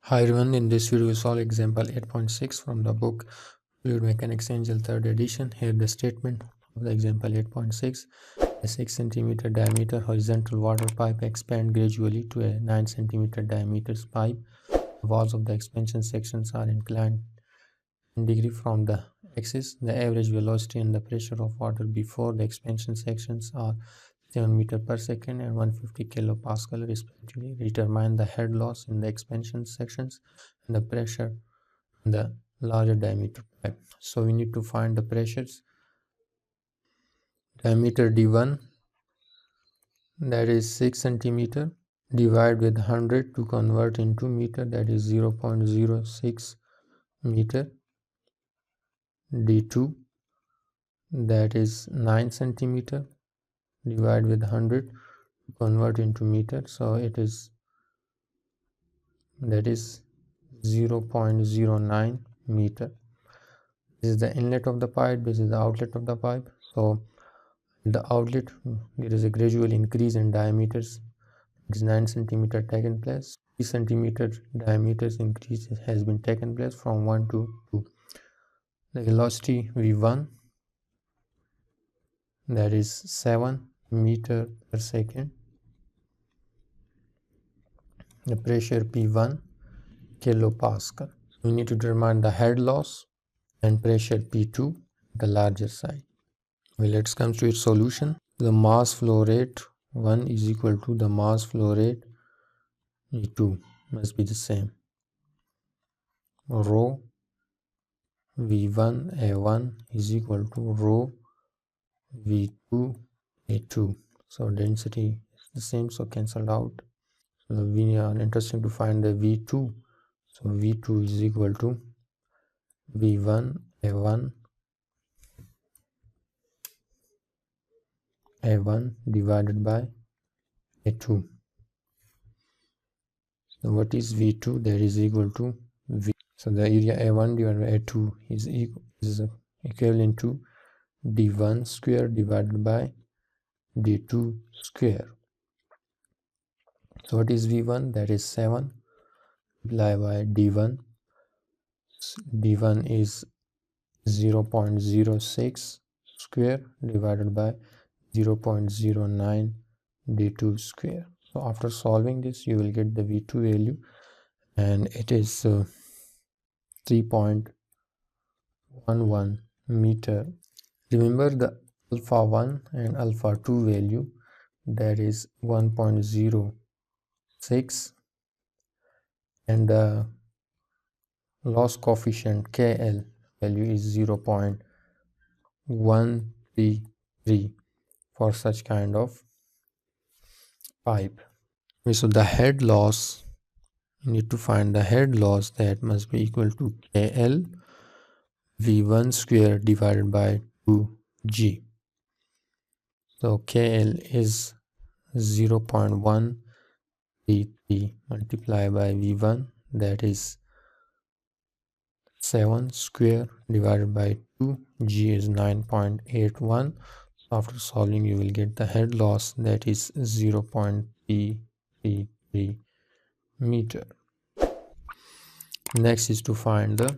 Hi everyone, in this video we solve example 8.6 from the book FluidMechanicsCengel 3rd edition. Here the statement of the example 8.6. A 6 cm diameter horizontal water pipe expand gradually to a 9 cm diameter pipe. The walls of the expansion sections are inclined 10 degrees from the axis. The average velocity and the pressure of water before the expansion sections are 7 meter per second and 150 kilopascal respectively. Determine the head loss in the expansion sections and the pressure in the larger diameter pipe. So we need to find the pressures. Diameter D1, that is 6 centimeter, divide with 100 to convert into meter, that is 0.06 meter. D2, that is 9 centimeter, divide with 100 to convert into meter, so it is, that is 0.09 meter. This is the inlet of the pipe, this is the outlet of the pipe. So the outlet, there is a gradual increase in diameters. It is 9 centimeter taken place. 3 centimeter diameters increase has been taken place from 1 to 2. The velocity V1, that is 7 meter per second. The pressure P1 kilopascal. We need to determine the head loss and pressure P2, the larger side. Well, let's come to its solution. The mass flow rate 1 is equal to the mass flow rate E2, must be the same. Rho V1 A1 is equal to rho V2 A2. So density is the same, so cancelled out. So we are interested to find the V2. So V2 is equal to V1 A1 divided by A2. So what is V2? That is equal to V. So the area A1 divided by A2 is equivalent to D1 square divided by D2 square. So what is V1? That is 7 multiplied by D1. D1 is 0.06 square divided by 0.09 D2 square. So after solving this, you will get the V2 value, and it is 3.11 meter. Remember the alpha 1 and alpha 2 value, that is 1.06, and the loss coefficient KL value is 0.133 for such kind of pipe. So the head loss, you need to find the head loss, that must be equal to KL V1 square divided by 2G. So KL is 0.133 multiplied by V1, that is 7 square divided by 2. G is 9.81. After solving, you will get the head loss, that is 0.333 meter. Next is to find the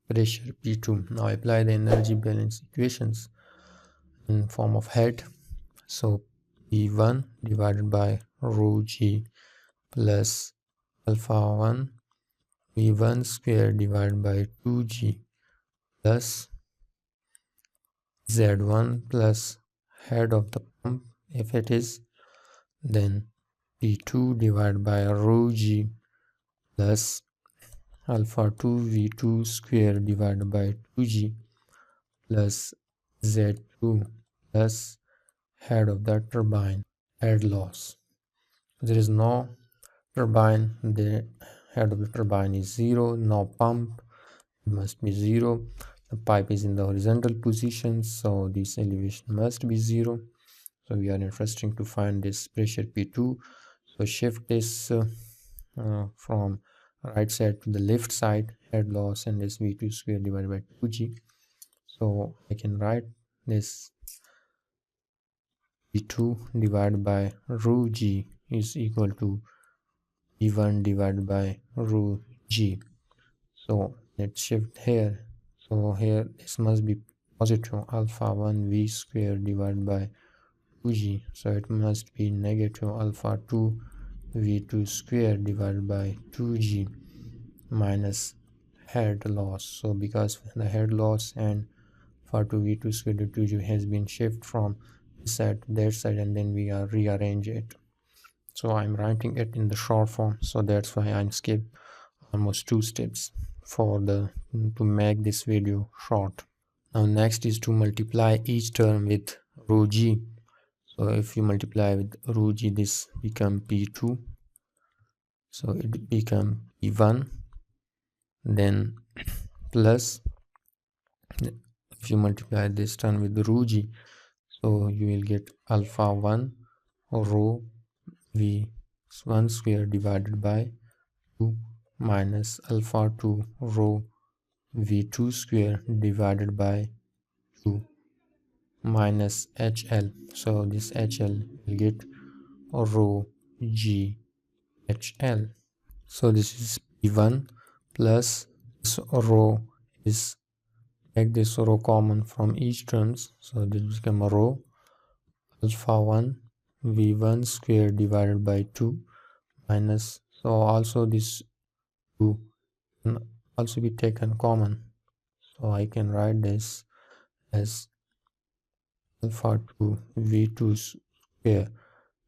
pressure P2. Now apply the energy balance equations in form of head. So P1 divided by rho G plus alpha 1 V1 square divided by 2G plus Z1 plus head of the pump, if it is, then P2 divided by rho G plus alpha 2 V2 square divided by 2G plus Z2 plus head of the turbine, head loss. There is no turbine, the head of the turbine is 0, no pump, it must be 0. The pipe is in the horizontal position, so this elevation must be 0. So we are interested to find this pressure P2. So shift this from right side to the left side, head loss, and this V2 square divided by 2G. So I can write this V2 divided by rho G is equal to P1 divided by rho G. So let's shift here. So here this must be positive alpha 1 V square divided by 2G. So it must be negative alpha 2 V2 square divided by 2G minus head loss. So because the head loss and for 2v2 square to 2g has been shifted from this side to that side, and then we are rearrange it. So I'm writing it in the short form, so that's why I'm skip almost 2 steps for the to make this video short. Now next is to multiply each term with rho g. So if you multiply with rho g, this become p2, so it become p1, then plus, if you multiply this term with rho g, so you will get alpha 1 rho v1 square divided by 2 minus alpha 2 rho v2 square divided by 2 minus hl. So this hl will get rho g hl. So this is p1 plus this rho is, take this row common from each terms, so this become a row alpha 1 v1 square divided by 2 minus, so also this 2 can also be taken common, so I can write this as alpha 2 v2 square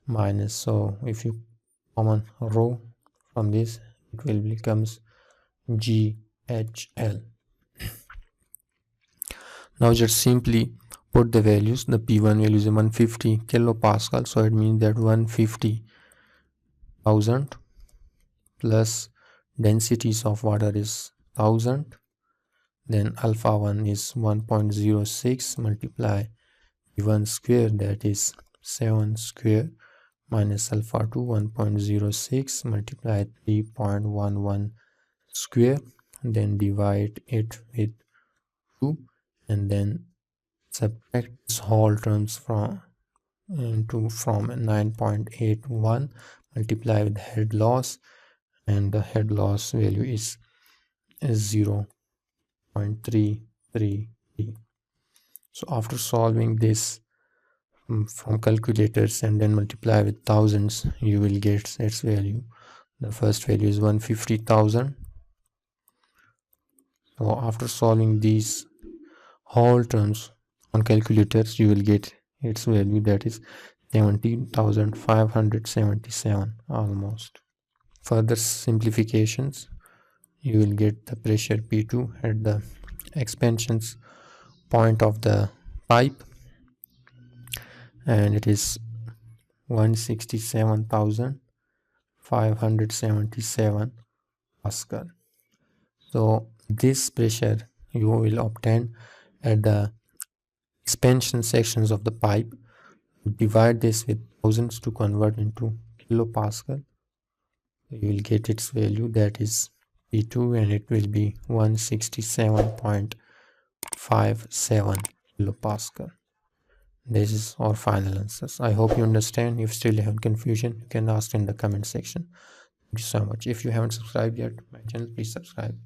minus, so if you common row from this, it will becomes ghl. Now just simply put the values. The P1 value is 150 kilopascal, so it means that 150,000 plus densities of water is 1000, then alpha 1 is 1.06 multiply P1 square, that is 7 square, minus alpha 2 1.06 multiply 3.11 square, then divide it with 2, and then subtract this whole terms from 9.81 multiply with head loss, and the head loss value is 0.333. So after solving this from calculators and then multiply with thousands, you will get its value. The first value is 150,000. So after solving these whole terms on calculators, you will get its value, that is 17,577 almost. Further simplifications, you will get the pressure P2 at the expansions point of the pipe, and it is 167,577 Pascal. So this pressure you will obtain at the expansion sections of the pipe. Divide this with thousands to convert into kilopascal. You will get its value, that is P2, and it will be 167.57 kilopascal. This is our final answers. I hope you understand. If still you have confusion, you can ask in the comment section. Thank you so much. If you haven't subscribed yet to my channel, please subscribe.